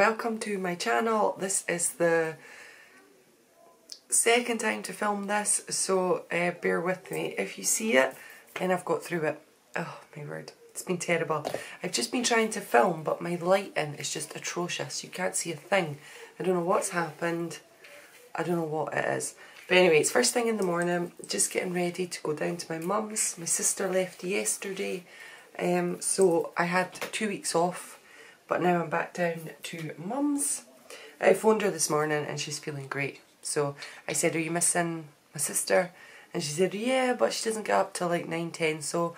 welcome to my channel. This is the second time to film this, so bear with me. If you see it, then I've got through it. Oh my word, it's been terrible. I've just been trying to film, but my lighting is just atrocious. You can't see a thing. I don't know what's happened. I don't know what it is. But anyway, it's first thing in the morning, just getting ready to go down to my mum's. My sister left yesterday, so I had 2 weeks off. But now I'm back down to mum's. I phoned her this morning and she's feeling great. So I said, are you missing my sister? And she said, yeah, but she doesn't get up till like 9-10, so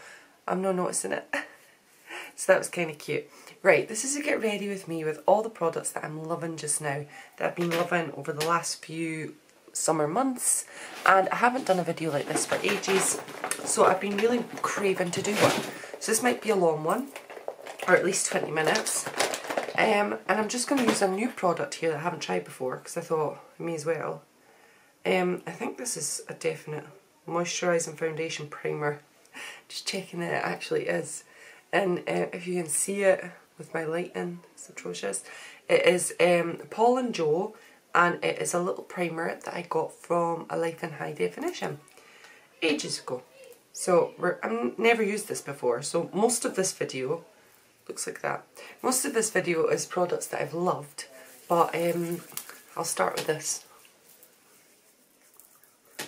I'm not noticing it. So that was kind of cute. Right, this is a get ready with me with all the products that I'm loving just now, that I've been loving over the last few summer months. And I haven't done a video like this for ages, so I've been really craving to do one. So this might be a long one, or at least 20 minutes. And I'm just going to use a new product here that I haven't tried before, because I thought I may as well. I think this is a definite moisturising foundation primer. Just checking that it actually is. And if you can see it with my lighting, it's atrocious. It is Paul and Joe, and it is a little primer that I got from A Life in High Definition ages ago. So I've never used this before, so most of this video looks like that. Most of this video is products that I've loved, but I'll start with this. It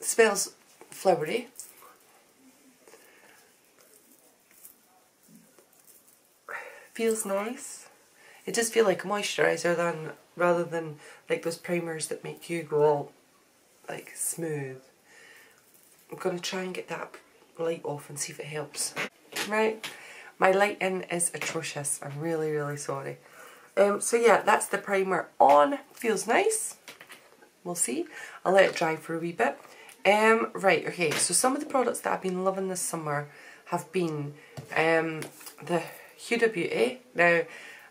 smells flowery. Feels nice. It does feel like a moisturiser rather than like those primers that make you go all like smooth. I'm going to try and get that light off and see if it helps. Right. My lighting is atrocious. I'm really, really sorry. So yeah, that's the primer on. Feels nice. We'll see. I'll let it dry for a wee bit. Right, okay, so some of the products that I've been loving this summer have been the HUDA Beauty. Now,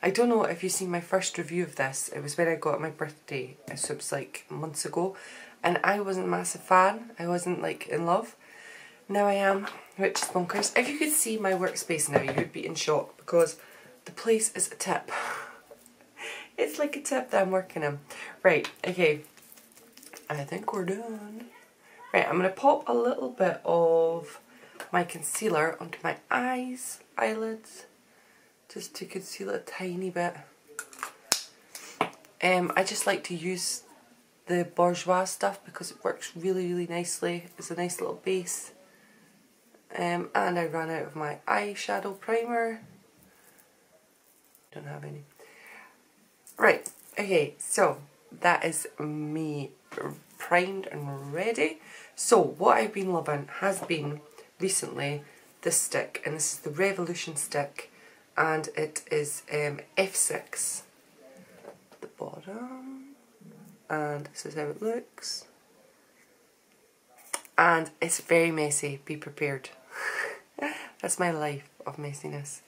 I don't know if you've seen my first review of this. It was when I got my birthday, so it was like months ago. And I wasn't a massive fan. I wasn't like in love. Now I am, which is bonkers. If you could see my workspace now, you would be in shock because the place is a tip. It's like a tip that I'm working in. Right, okay. I think we're done. Right, I'm going to pop a little bit of my concealer onto my eyes, eyelids, just to conceal it a tiny bit. I just like to use the Bourgeois stuff because it works really, really nicely. It's a nice little base. And I ran out of my eyeshadow primer. Don't have any. Right, okay, so that is me primed and ready. So what I've been loving has been recently this stick, and this is the Revolution stick, and it is F6 at the bottom, and this is how it looks. And it's very messy, be prepared. That's my life of messiness.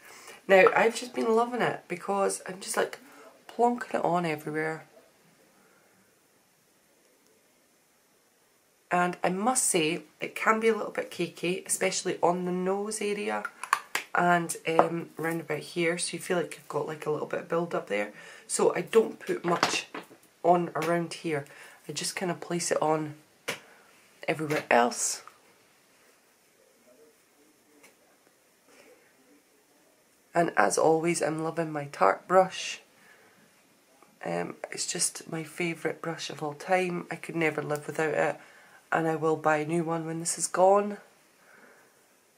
Now, I've just been loving it because I'm just like plonking it on everywhere. And I must say, it can be a little bit cakey, especially on the nose area and round about here, so you feel like you've got like a little bit of build up there. So I don't put much on around here. I just kind of place it on everywhere else. And as always, I'm loving my Tarte brush. It's just my favourite brush of all time. I could never live without it, and I will buy a new one when this is gone.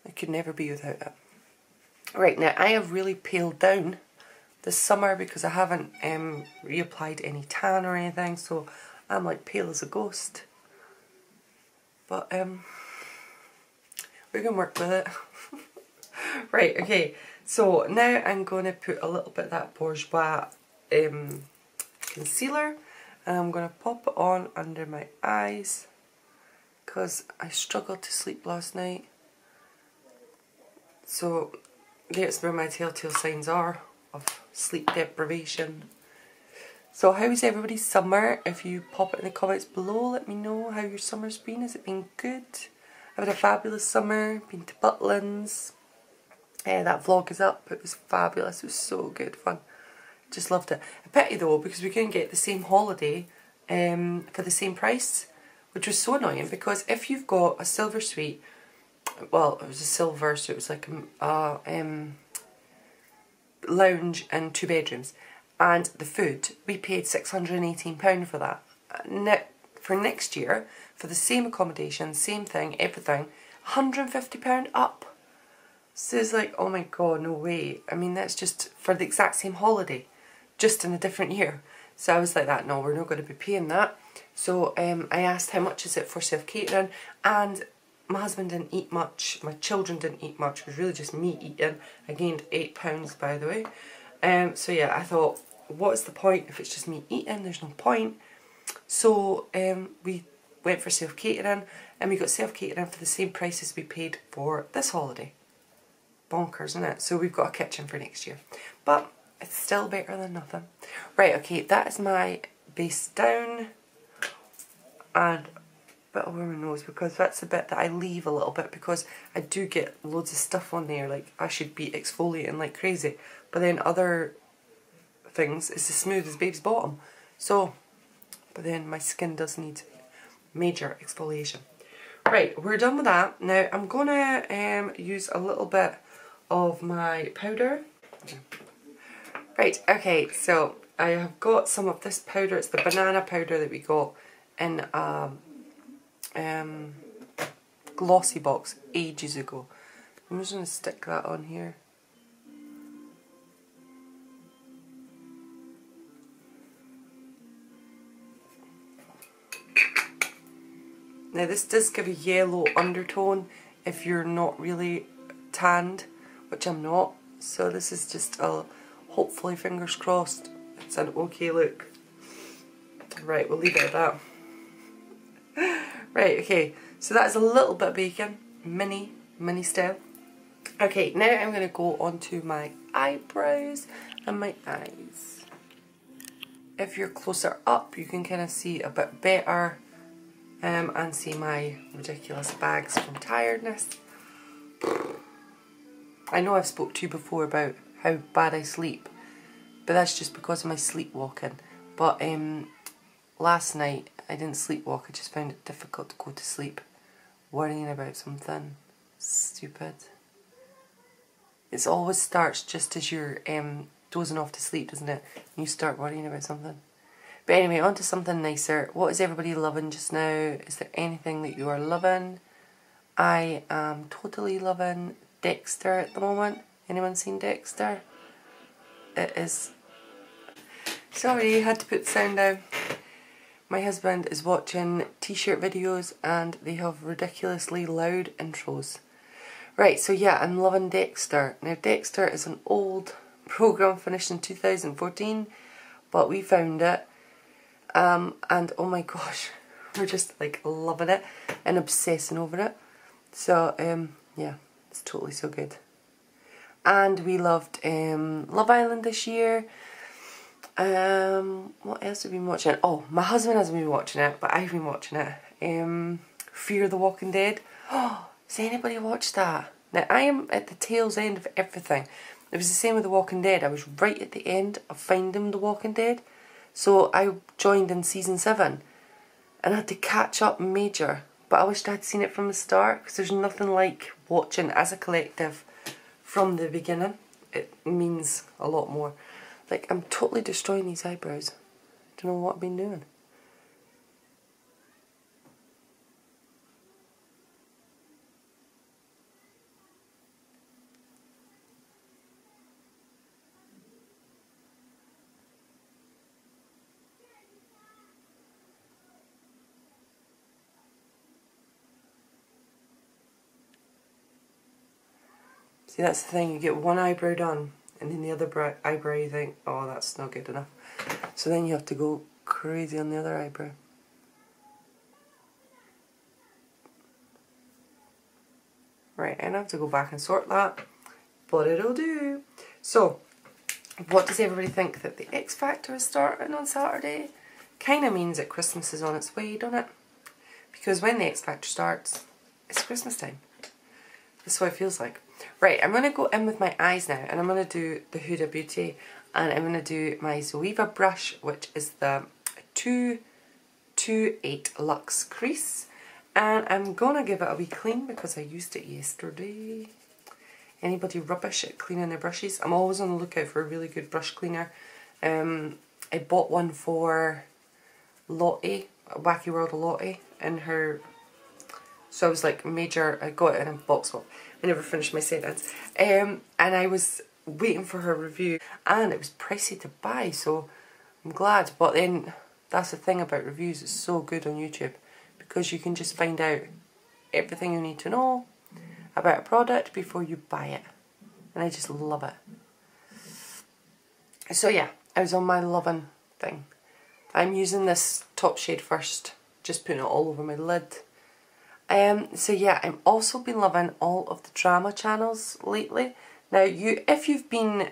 I could never be without it. Right, now I have really paled down this summer because I haven't reapplied any tan or anything, so I'm like pale as a ghost. But we're going to work with it. Right, okay, so now I'm going to put a little bit of that Bourgeois concealer, and I'm going to pop it on under my eyes because I struggled to sleep last night. So there's where my telltale signs are of sleep deprivation. So how's everybody's summer? If you pop it in the comments below, let me know how your summer's been. Has it been good? I've had a fabulous summer, been to Butlins. That vlog is up, it was fabulous, it was so good fun. Just loved it. A pity though, because we couldn't get the same holiday for the same price, which was so annoying, because if you've got a silver suite, well, it was a silver, so it was like a lounge and 2 bedrooms, and the food, we paid £618 for that. For next year, for the same accommodation, same thing, everything, £150 up. So it's like, oh my god, no way. I mean, that's just for the exact same holiday, just in a different year. So I was like that, no, we're not going to be paying that. So I asked how much is it for self-catering, and my husband didn't eat much, my children didn't eat much, it was really just me eating. I gained £8 by the way. So yeah, I thought, what's the point if it's just me eating? There's no point. So we went for self-catering, and we got self-catering for the same price as we paid for this holiday. Bonkers, isn't it? So we've got a kitchen for next year. But it's still better than nothing. Right, okay, that is my base down. And a bit over my nose, because that's the bit that I leave a little bit, because I do get loads of stuff on there, like I should be exfoliating like crazy. But then other things, it's as smooth as baby's bottom. So, but then my skin does need major exfoliation. Right, we're done with that. Now I'm gonna use a little bit of my powder. Right, okay, so I have got some of this powder. It's the banana powder that we got in a glossy box ages ago. I'm just going to stick that on here. Now this does give a yellow undertone if you're not really tanned, which I'm not. So this is just a, hopefully, fingers crossed, it's an okay look. Right, we'll leave it at that. Right, okay, so that is a little bit of bacon, mini style. Okay, now I'm going to go on to my eyebrows and my eyes. If you're closer up, you can kind of see a bit better and see my ridiculous bags from tiredness. I know I've spoke to you before about how bad I sleep, but that's just because of my sleepwalking. But last night I didn't sleepwalk, I just found it difficult to go to sleep worrying about something stupid. It always starts just as you're dozing off to sleep, doesn't it? And you start worrying about something. But anyway, on to something nicer. What is everybody loving just now? Is there anything that you are loving? I am totally loving Dexter at the moment. Anyone seen Dexter? It is... Sorry, had to put the sound down. My husband is watching t-shirt videos and they have ridiculously loud intros. Right, so yeah, I'm loving Dexter. Now Dexter is an old programme finished in 2014, but we found it. And oh my gosh, we're just like loving it and obsessing over it. So yeah, it's totally so good. And we loved Love Island this year. What else have we been watching? Oh, my husband hasn't been watching it, but I've been watching it. Fear the Walking Dead. Oh, has anybody watched that? Now I am at the tail's end of everything. It was the same with The Walking Dead. I was right at the end of finding The Walking Dead. So I joined in season 7 and I had to catch up major. But I wished I'd seen it from the start, because there's nothing like watching as a collective from the beginning. It means a lot more. Like, I'm totally destroying these eyebrows. Don't know what I've been doing. See, that's the thing, you get one eyebrow done, and then the other eyebrow you think, oh, that's not good enough. So then you have to go crazy on the other eyebrow. Right, and I have to go back and sort that, but it'll do. So, what does everybody think? That the X Factor is starting on Saturday? Kinda means that Christmas is on its way, don't it? Because when the X Factor starts, it's Christmas time. That's what it feels like. Right, I'm going to go in with my eyes now, and I'm going to do the Huda Beauty. and I'm going to do my Zoeva brush, which is the 228 Luxe Crease, and I'm going to give it a wee clean because I used it yesterday. Anybody rubbish at cleaning their brushes? I'm always on the lookout for a really good brush cleaner. I bought one for Lottie, Wacky World of Lottie, in her, so I was like major, I got it in a box swap. I never finished my sentence. And I was waiting for her review, and it was pricey to buy, so I'm glad. But then that's the thing about reviews, it's so good on YouTube because you can just find out everything you need to know about a product before you buy it, and I just love it. So yeah, I was on my loving thing. I'm using this top shade first, just putting it all over my lid. So yeah, I've also been loving all of the drama channels lately. Now, if you've been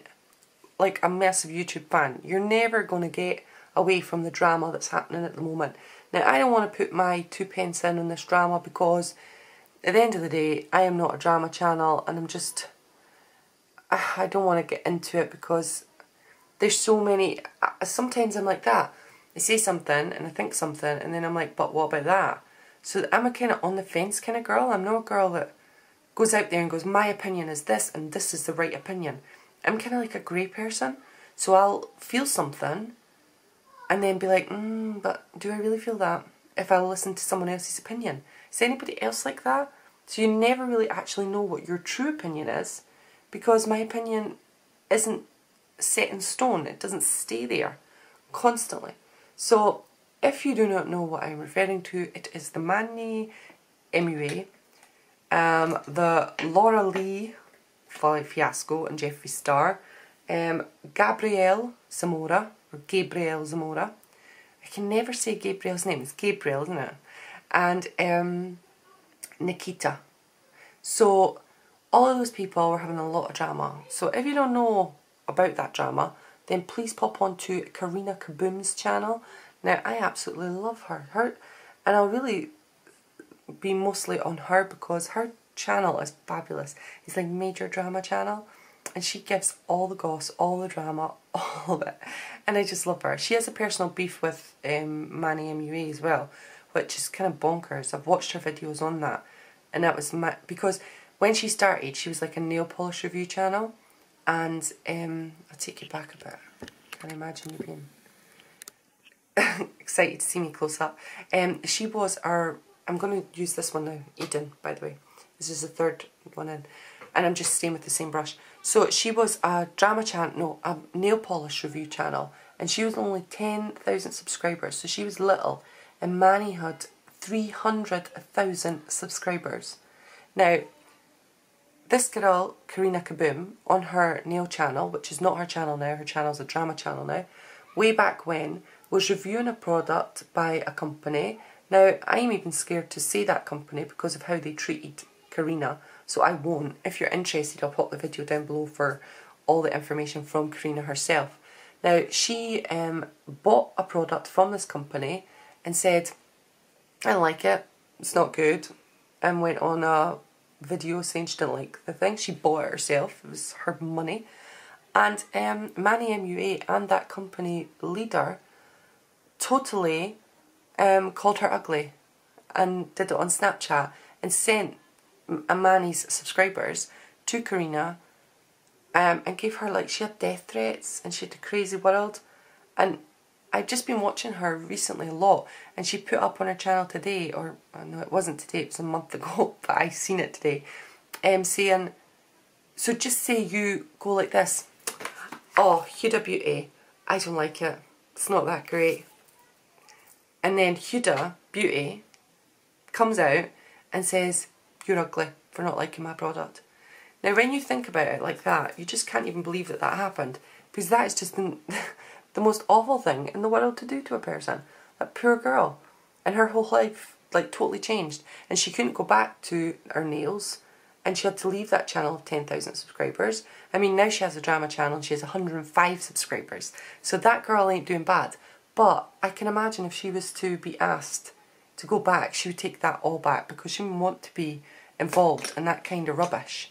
like a massive YouTube fan, you're never going to get away from the drama that's happening at the moment. Now, I don't want to put my 2 pence in on this drama because at the end of the day, I am not a drama channel, and I'm just, I don't want to get into it because there's so many. Sometimes I'm like that. I say something and I think something, and then I'm like, but what about that? So I'm a kind of on the fence kind of girl. I'm not a girl that goes out there and goes, my opinion is this and this is the right opinion. I'm kind of like a grey person. So I'll feel something and then be like, but do I really feel that? If I listen to someone else's opinion. Is anybody else like that? So you never really actually know what your true opinion is, because my opinion isn't set in stone. It doesn't stay there constantly. So if you do not know what I'm referring to, it is the Manny MUA, the Laura Lee fiasco and Jeffree Star, Gabrielle Zamora, or Gabrielle Zamora. I can never say Gabrielle's name, it's Gabriel, isn't it? And Nikita. So all of those people were having a lot of drama. So if you don't know about that drama, then please pop on to Karina Kaboom's channel. Now, I absolutely love her. And I'll really be mostly on her because her channel is fabulous. It's like major drama channel, and she gives all the goss, all the drama, all of it. And I just love her. She has a personal beef with Manny MUA as well, which is kind of bonkers. I've watched her videos on that, and that was because when she started, she was like a nail polish review channel. And I'll take you back a bit. Can I imagine you being excited to see me close up? She was our, I'm going to use this one now, Eden, by the way. This is the third one in. And I'm just staying with the same brush. So she was a drama channel, no, a nail polish review channel. And she was only 10,000 subscribers. So she was little. And Manny had 300,000 subscribers. Now, this girl, Karina Kaboom, on her nail channel, which is not her channel now, her channel's a drama channel now, way back when, was reviewing a product by a company. Now, I'm even scared to say that company because of how they treated Karina, so I won't. If you're interested, I'll pop the video down below for all the information from Karina herself. Now, she bought a product from this company and said, I don't like it, it's not good, and went on a video saying she didn't like the thing. She bought it herself, it was her money. And Manny MUA and that company leader totally called her ugly and did it on Snapchat and sent Manny's subscribers to Karina and gave her, like, she had death threats and she had a crazy world. And I've just been watching her recently a lot, and she put up on her channel today, or no, it wasn't today, it was a month ago, but I seen it today, saying, so just say you go like this, oh, HUDA Beauty, I don't like it, it's not that great. And then HUDA Beauty comes out and says, you're ugly for not liking my product. Now, when you think about it like that, you just can't even believe that that happened, because that is just the most awful thing in the world to do to a person. That poor girl. And her whole life, like, totally changed. And she couldn't go back to her nails. And she had to leave that channel of 10,000 subscribers. I mean, now she has a drama channel and she has 105 subscribers. So that girl ain't doing bad. But I can imagine if she was to be asked to go back, she would take that all back because she wouldn't want to be involved in that kind of rubbish.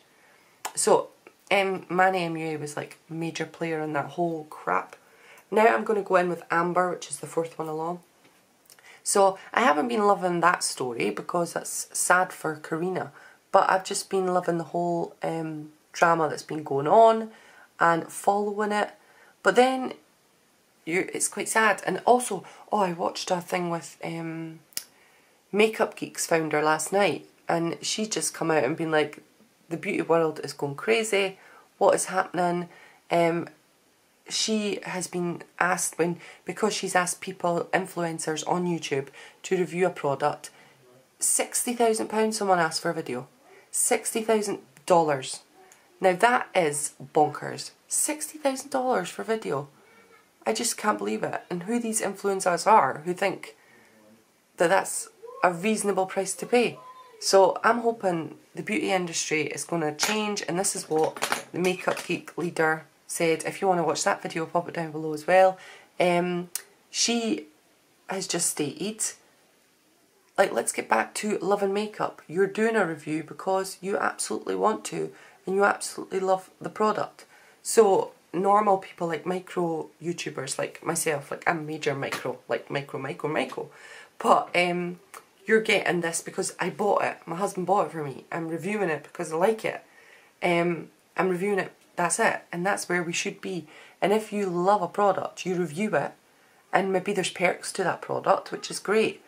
So Manny MUA was like a major player in that whole crap. Now I'm going to go in with Amber, which is the 4th one along. So I haven't been loving that story because that's sad for Karina, but I've just been loving the whole drama that's been going on and following it. But then it's quite sad. And also, oh, I watched a thing with Makeup Geek's founder last night, and she just come out and been like, the beauty world is going crazy, what is happening? She has been asked, because she's asked people, influencers on YouTube, to review a product, £60,000 someone asked for a video. $60,000. Now that is bonkers. $60,000 for a video. I just can't believe it. And who these influencers are who think that that's a reasonable price to pay. So I'm hoping the beauty industry is going to change, and this is what the Makeup Geek leader said. If you want to watch that video, I'll pop it down below as well. She has just stated, like, let's get back to love and makeup. You're doing a review because you absolutely want to and you absolutely love the product. So normal people like micro YouTubers like myself, like I'm major micro, like micro. But you're getting this because I bought it. My husband bought it for me. I'm reviewing it because I like it. I'm reviewing it. That's it. And that's where we should be. And if you love a product, you review it. And maybe there's perks to that product, which is great.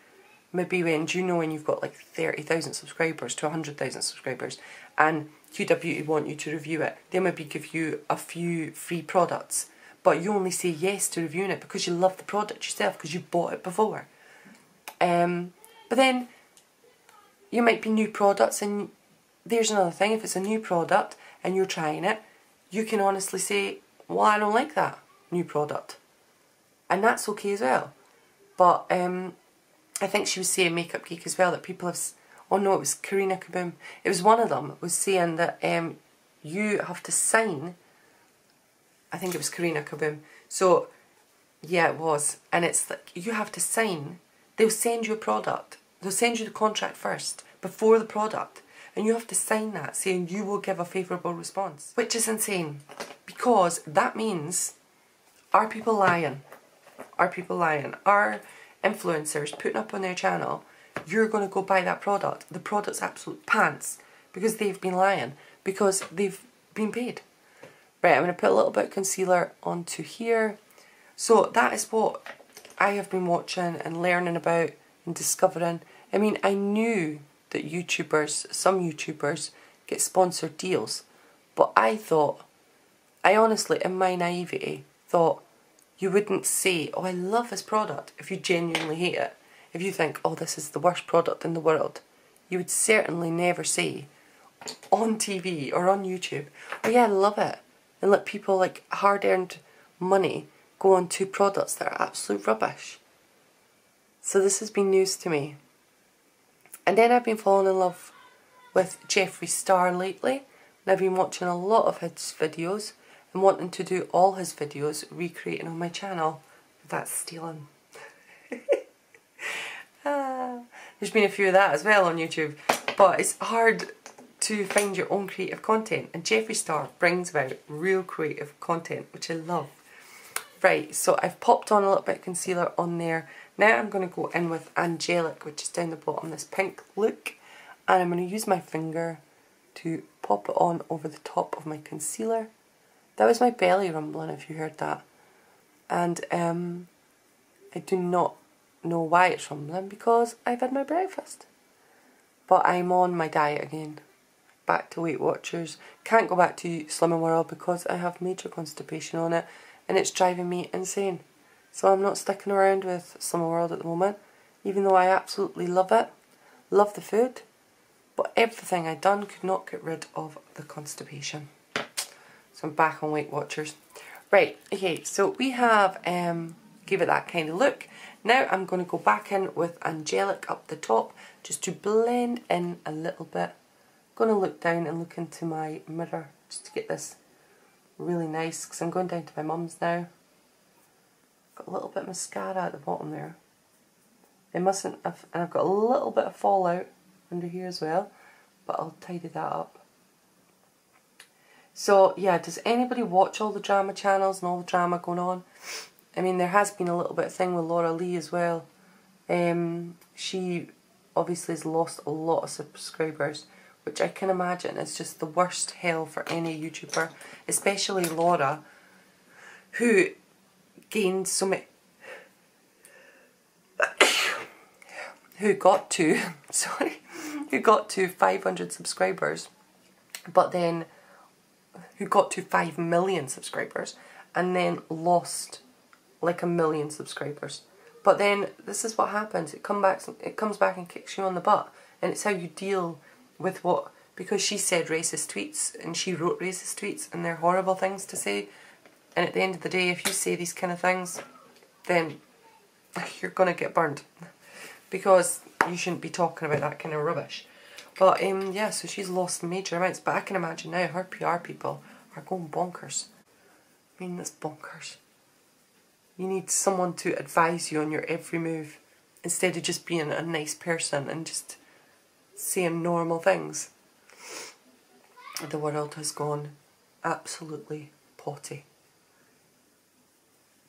Maybe when you've got like 30,000 subscribers to 100,000 subscribers and HUDA Beauty want you to review it, they maybe give you a few free products. But you only say yes to reviewing it because you love the product yourself, because you bought it before. But then you might be new products, and there's another thing. If it's a new product and you're trying it, you can honestly say, well, I don't like that new product. And that's okay as well. But I think she was saying, Makeup Geek as well, that people have... Oh no, it was Karina Kaboom. It was one of them was saying that you have to sign... I think it was Karina Kaboom. So, yeah, it was. And it's like, you have to sign... They'll send you a product. They'll send you the contract first, before the product. And you have to sign that, saying you will give a favourable response. Which is insane. Because that means, are people lying? Are people lying? Are influencers putting up on their channel, you're going to go buy that product. The product's absolute pants. Because they've been lying. Because they've been paid. Right, I'm going to put a little bit of concealer onto here. So that is what I have been watching and learning about and discovering. I mean, I knew that YouTubers, some YouTubers, get sponsored deals. But I honestly, in my naivety, thought you wouldn't say, oh, I love this product, if you genuinely hate it. If you think, oh, this is the worst product in the world, you would certainly never say on TV or on YouTube, oh yeah, I love it. And let people, like, hard-earned money go on to products that are absolute rubbish. So this has been news to me. And then I've been falling in love with Jeffree Star lately. And I've been watching a lot of his videos and wanting to do all his videos recreating on my channel. That's stealing. There's been a few of that as well on YouTube. But it's hard to find your own creative content. And Jeffree Star brings about real creative content, which I love. Right, so I've popped on a little bit of concealer on there. Now I'm going to go in with Angelic, which is down the bottom, this pink look. And I'm going to use my finger to pop it on over the top of my concealer. That was my belly rumbling, if you heard that. And I do not know why it's rumbling, because I've had my breakfast. But I'm on my diet again. Back to Weight Watchers. Can't go back to Slimming World because I have major constipation on it. And it's driving me insane. So I'm not sticking around with Slimming World at the moment. Even though I absolutely love it. Love the food. But everything I'd done could not get rid of the constipation. So I'm back on Weight Watchers. Right, okay, so we have give it that kind of look. Now I'm going to go back in with Angelic up the top just to blend in a little bit. I'm going to look down and look into my mirror just to get this really nice, because I'm going down to my mum's now. Got a little bit of mascara at the bottom there. It mustn't have, and I've got a little bit of fallout under here as well, but I'll tidy that up. So yeah, does anybody watch all the drama channels and all the drama going on? I mean, there has been a little bit of thing with Laura Lee as well. She obviously has lost a lot of subscribers, which I can imagine is just the worst hell for any YouTuber, especially Laura, who gained so many, who got to 500 subscribers, but then who got to 5 million subscribers and then lost like 1 million subscribers. But then this is what happens. It comes back and kicks you on the butt, and it's how you deal with what, because she said racist tweets and she wrote racist tweets and they're horrible things to say, and at the end of the day, if you say these kind of things, then you're gonna get burned because you shouldn't be talking about that kind of rubbish. But yeah, so she's lost major amounts, but I can imagine now her PR people are going bonkers. I mean, that's bonkers. You need someone to advise you on your every move instead of just being a nice person and just saying normal things. The world has gone absolutely potty.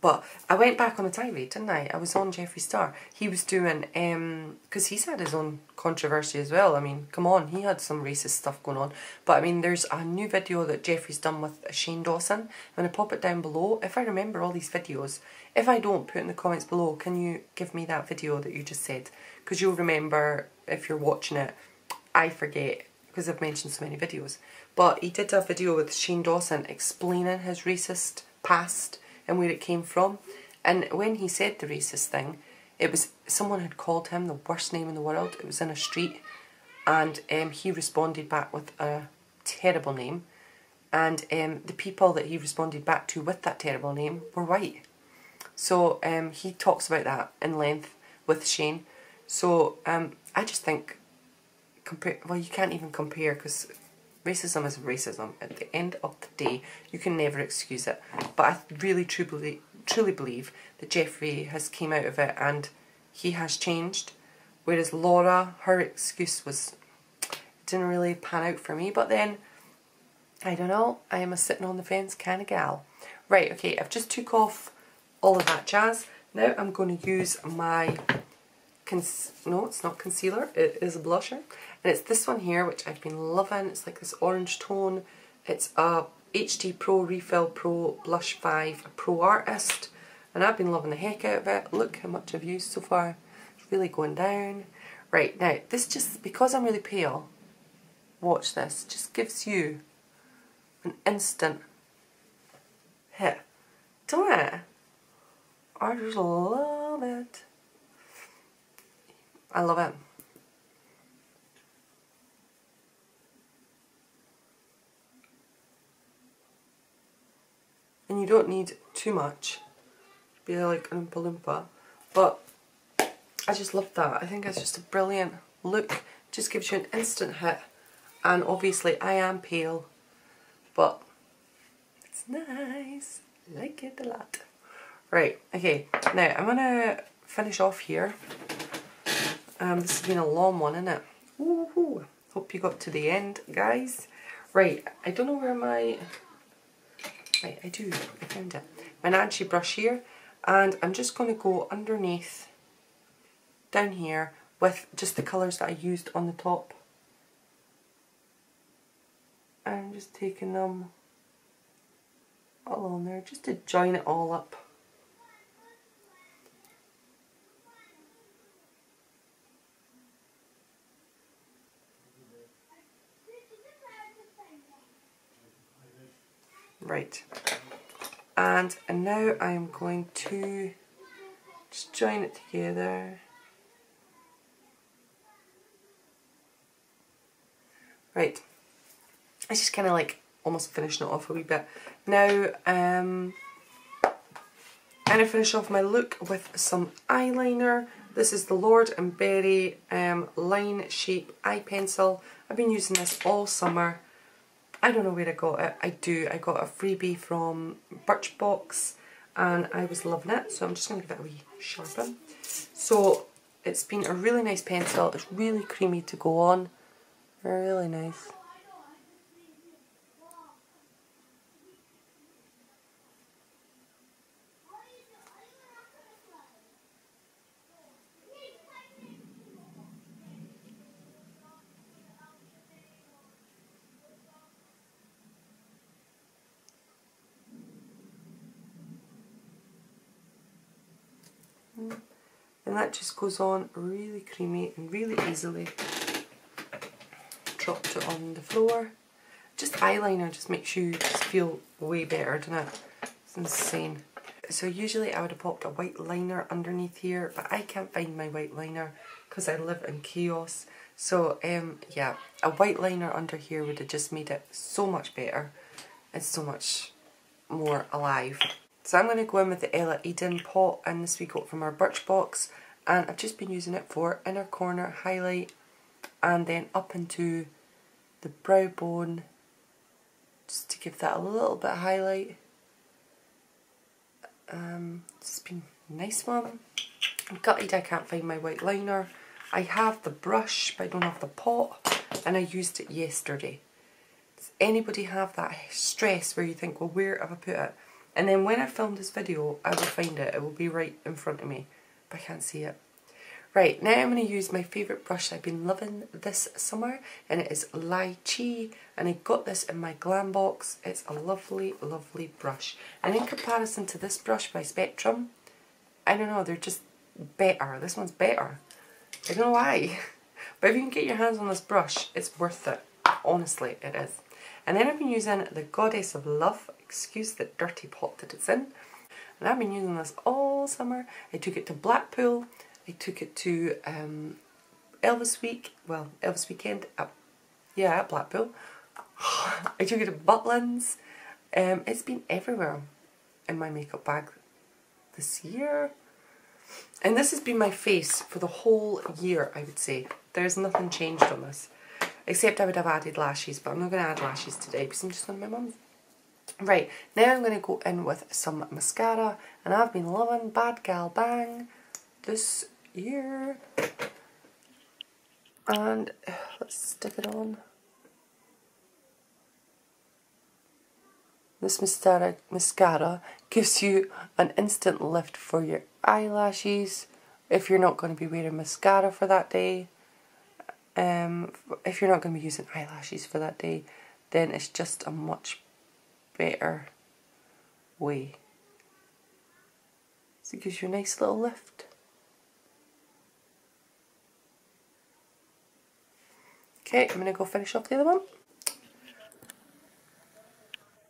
But I went back on a tirade, didn't I? I was on Jeffree Star. He was doing, because he's had his own controversy as well. I mean, come on, he had some racist stuff going on. But I mean, there's a new video that Jeffree's done with Shane Dawson. I'm going to pop it down below. If I remember all these videos, if I don't, put in the comments below, can you give me that video that you just said? Because you'll remember if you're watching it. I forget, because I've mentioned so many videos. But he did a video with Shane Dawson explaining his racist past and where it came from. And when he said the racist thing, it was, someone had called him the worst name in the world. It was in a street, and he responded back with a terrible name, and the people that he responded back to with that terrible name were white. So he talks about that in length with Shane. So I just think, well, you can't even compare, because racism is racism. At the end of the day, you can never excuse it. But I really truly believe that Jeffree has came out of it and he has changed. Whereas Laura, her excuse didn't really pan out for me. But then, I don't know, I am a sitting on the fence kind of gal. Right, okay, I've just took off all of that jazz. Now I'm going to use my, no, it's not concealer, it is a blusher. And it's this one here, which I've been loving. It's like this orange tone. It's a HD Pro Refill Pro Blush 5 Pro Artist. And I've been loving the heck out of it. Look how much I've used so far. It's really going down. Right, now, this just, because I'm really pale, watch this, just gives you an instant hit. Don't it? I just love it. I love it. And you don't need too much. Be like an Oompa Loompa. But I just love that. I think it's just a brilliant look. Just gives you an instant hit. And obviously I am pale, but it's nice. I like it a lot. Right, okay. Now I'm gonna finish off here. This has been a long one, isn't it? Woohoo! Hope you got to the end, guys. Right, I don't know where my... Right, I do. I found it. My Nancy brush here, and I'm just going to go underneath, down here, with just the colours that I used on the top. I'm just taking them along there, just to join it all up. Right, and now I'm going to just join it together. Right, it's just kind of like almost finishing it off a wee bit. Now, I'm going to finish off my look with some eyeliner. This is the Lord & Berry Line Shape Eye Pencil. I've been using this all summer. I don't know where I got it. I got a freebie from Birchbox and I was loving it, so I'm just going to give it a wee sharpen. So it's been a really nice pencil. It's really creamy to go on. Really nice. And that just goes on really creamy and really easily. Dropped it on the floor. Just eyeliner just makes you just feel way better, doesn't it? It's insane. So usually I would have popped a white liner underneath here, but I can't find my white liner because I live in chaos. So yeah, a white liner under here would have just made it so much better and so much more alive. So I'm going to go in with the Ella Eden pot, and this we got from our Birchbox, and I've just been using it for inner corner highlight and then up into the brow bone just to give that a little bit of highlight. It's been a nice one. I'm gutted I can't find my white liner. I have the brush but I don't have the pot, and I used it yesterday. Does anybody have that stress where you think, well, where have I put it? And then when I film this video, I will find it. It will be right in front of me, but I can't see it. Right, now I'm going to use my favourite brush I've been loving this summer, and it is Lychee, and I got this in my glam box. It's a lovely, lovely brush. And in comparison to this brush by Spectrum, I don't know, they're just better. This one's better. I don't know why. But if you can get your hands on this brush, it's worth it. Honestly, it is. And then I've been using the Goddess of Love. Excuse the dirty pot that it's in. And I've been using this all summer. I took it to Blackpool. I took it to Elvis Week. Well, Elvis Weekend. At Blackpool. I took it to Butlins. It's been everywhere in my makeup bag this year. And this has been my face for the whole year, I would say. There's nothing changed on this. Except I would have added lashes, but I'm not going to add lashes today because I'm just going to my mum's. Right, now I'm going to go in with some mascara, and I've been loving Bad Gal Bang this year. And let's stick it on. This mascara gives you an instant lift for your eyelashes if you're not going to be wearing mascara for that day. If you're not going to be using eyelashes for that day, then it's just a much better way. So it gives you a nice little lift. Okay, I'm going to go finish off the other one.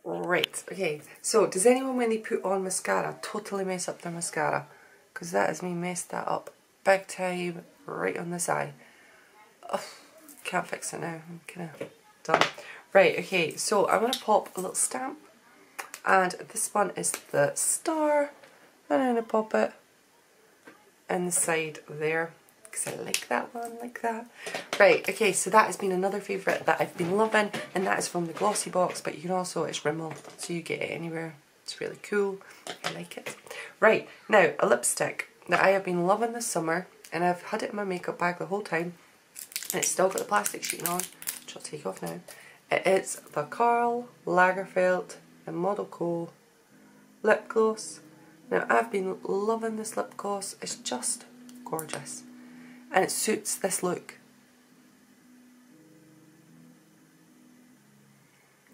Right, okay, so does anyone when they put on mascara totally mess up their mascara? Because that has me messed that up big time right on this eye. Oh, can't fix it now, I'm kind of done. Right, okay, so I'm going to pop a little stamp, and this one is the star, and I'm going to pop it in the side there, because I like that one like that. Right, okay, so that has been another favourite that I've been loving, and that is from the Glossy Box, but you can also, it's Rimmel, so you get it anywhere. It's really cool, I like it. Right, now a lipstick that I have been loving this summer, and I've had it in my makeup bag the whole time, and it's still got the plastic sheeting on, which I'll take off now. It is the Karl Lagerfeld and Model Co lip gloss. Now I've been loving this lip gloss, it's just gorgeous. And it suits this look.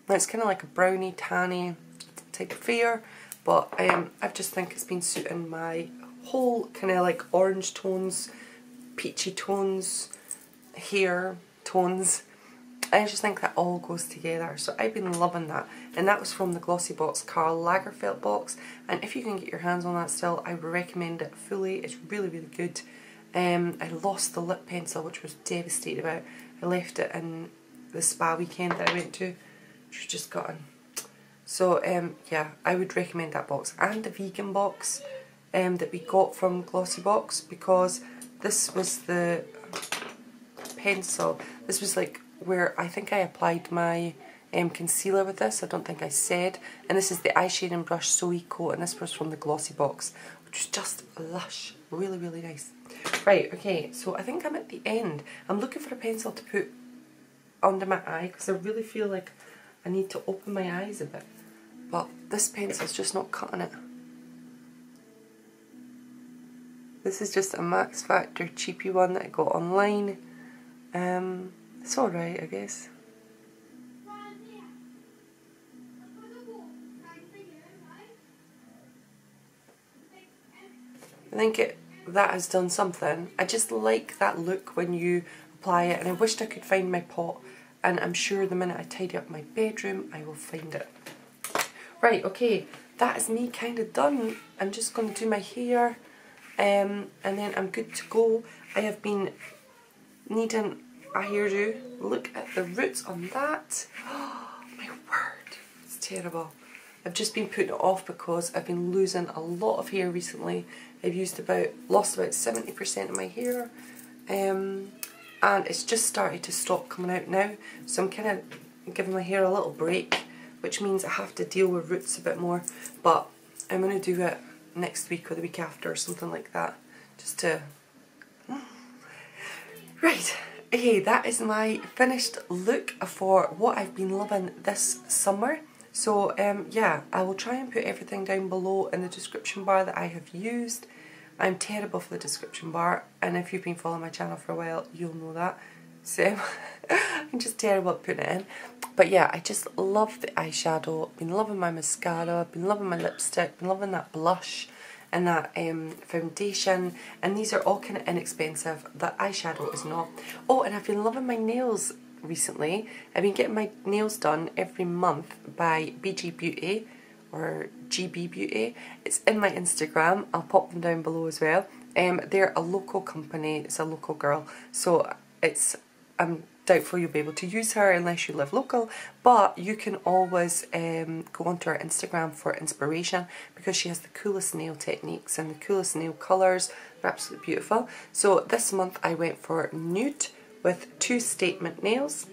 Now it's kind of like a brownie, tanny type of fair, but I just think it's been suiting my whole kind of like orange tones, peachy tones, hair tones. I just think that all goes together, so I've been loving that. And that was from the Glossy Box Karl Lagerfeld box, and if you can get your hands on that still, I would recommend it fully. It's really, really good. I lost the lip pencil, which was devastated about. I left it in the spa weekend that I went to, which was just gone. So yeah, I would recommend that box, and the vegan box that we got from Glossy Box, because this was the pencil. This was like where I think I applied my concealer with this. I don't think I said. And this is the eyeshading brush So Eco, and this was from the Glossy Box, which was just lush, really, really nice. Right, okay, so I think I'm at the end. I'm looking for a pencil to put under my eye because I really feel like I need to open my eyes a bit. But this pencil's just not cutting it. This is just a Max Factor cheapy one that I got online. It's alright, I guess. I think that has done something. I just like that look when you apply it, and I wished I could find my pot, and I'm sure the minute I tidy up my bedroom I will find it. Right, okay, that is me kind of done. I'm just going to do my hair and then I'm good to go. I have been needing a hairdo. Look at the roots on that. Oh my word, it's terrible. I've just been putting it off because I've been losing a lot of hair recently. I've lost about 70% of my hair, and it's just started to stop coming out now. So I'm kind of giving my hair a little break, which means I have to deal with roots a bit more. But I'm going to do it next week or the week after or something like that, just to... Right, okay, that is my finished look for what I've been loving this summer. So yeah, I will try and put everything down below in the description bar that I have used. I'm terrible for the description bar, and if you've been following my channel for a while, you'll know that. So I'm just terrible at putting it in. But yeah, I just love the eyeshadow, been loving my mascara, been loving my lipstick, been loving that blush and that foundation, and these are all kind of inexpensive. That eyeshadow is not. Oh, and I've been loving my nails recently. I've been getting my nails done every month by BG Beauty or GB Beauty. It's in my Instagram. I'll pop them down below as well. They're a local company. It's a local girl, so I'm doubtful you'll be able to use her unless you live local, but you can always go onto her Instagram for inspiration, because she has the coolest nail techniques and the coolest nail colours. They're absolutely beautiful. So this month I went for nude with 2 statement nails,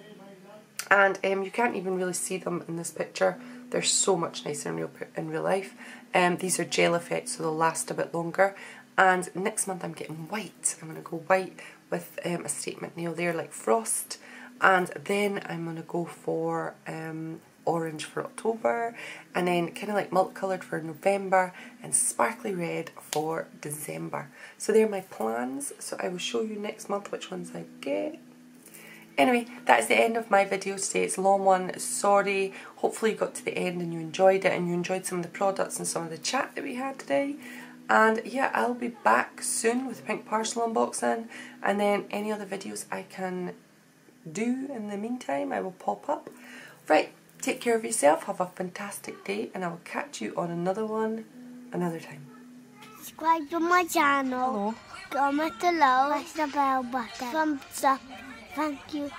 and you can't even really see them in this picture. They're so much nicer in real life. These are gel effects, so they'll last a bit longer. And next month I'm getting white. I'm going to go white with a statement nail there like Frost, and then I'm going to go for orange for October, and then kind of like multicoloured for November, and sparkly red for December. So they're my plans, so I will show you next month which ones I get. Anyway, that is the end of my video today. It's a long one, sorry. Hopefully you got to the end and you enjoyed it, and you enjoyed some of the products and some of the chat that we had today. And yeah, I'll be back soon with Pink Parcel unboxing, and then any other videos I can do in the meantime I will pop up. Right, take care of yourself, have a fantastic day, and I will catch you on another one another time. Subscribe to my channel. Hello. Comment below, press the bell button, thumbs up. Thank you.